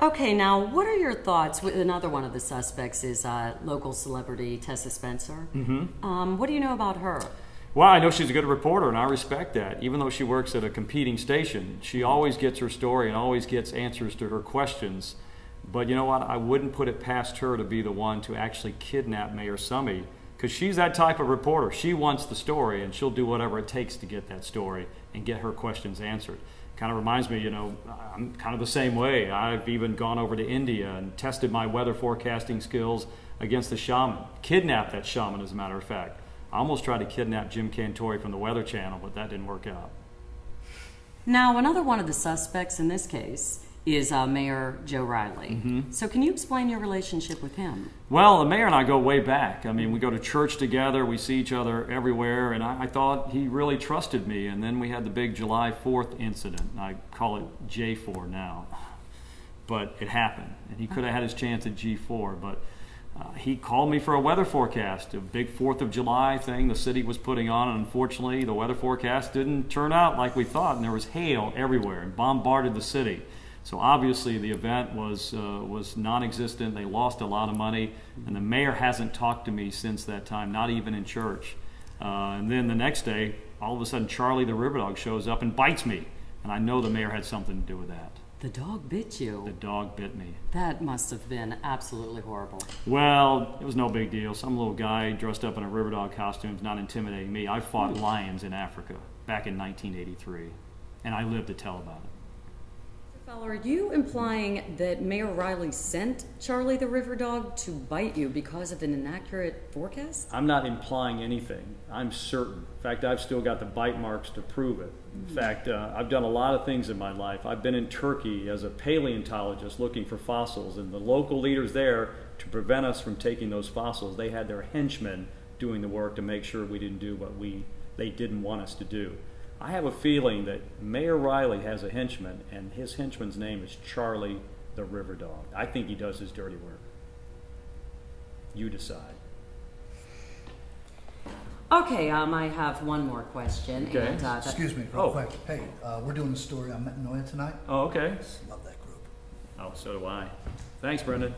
Okay, now what are your thoughts? Another one of the suspects is local celebrity Tessa Spencer. What do you know about her? Well, I know she's a good reporter, and I respect that. Even though she works at a competing station, she always gets her story and always gets answers to her questions. But you know what? I wouldn't put it past her to be the one to actually kidnap Mayor Summey, because she's that type of reporter. She wants the story, and she'll do whatever it takes to get that story and get her questions answered. Kind of reminds me, you know, I'm kind of the same way. I've even gone over to India and tested my weather forecasting skills against the shaman. Kidnapped that shaman, as a matter of fact. I almost tried to kidnap Jim Cantori from the Weather Channel, but that didn't work out. Now, another one of the suspects in this case is Mayor Joe Riley. So can you explain your relationship with him? Well, the mayor and I go way back. I mean, we go to church together, we see each other everywhere, and I thought he really trusted me. And then we had the big July 4th incident. I call it J4 now. But it happened, and he could have had his chance at G4, but he called me for a weather forecast, a big 4th of July thing the city was putting on, and unfortunately the weather forecast didn't turn out like we thought, and there was hail everywhere and bombarded the city. So obviously the event was non-existent. They lost a lot of money, and the mayor hasn't talked to me since that time, not even in church. And then the next day, all of a sudden Charlie the river dog shows up and bites me, and I know the mayor had something to do with that. The dog bit you? The dog bit me. That must have been absolutely horrible. Well, it was no big deal. Some little guy dressed up in a river dog costume is not intimidating me. I fought lions in Africa back in 1983, and I lived to tell about it. Fowler, are you implying that Mayor Riley sent Charlie the river dog to bite you because of an inaccurate forecast? I'm not implying anything. I'm certain. In fact, I've still got the bite marks to prove it. In fact, I've done a lot of things in my life. I've been in Turkey as a paleontologist looking for fossils, and the local leaders there, to prevent us from taking those fossils, they had their henchmen doing the work to make sure we didn't do what they didn't want us to do. I have a feeling that Mayor Riley has a henchman, and his henchman's name is Charlie the river dog. I think he does his dirty work. You decide. Okay, I have one more question. Okay. And, Excuse me, real quick. Hey, we're doing the story on Metanoia tonight. Oh, okay. Love that group. Oh, so do I. Thanks, Brendan.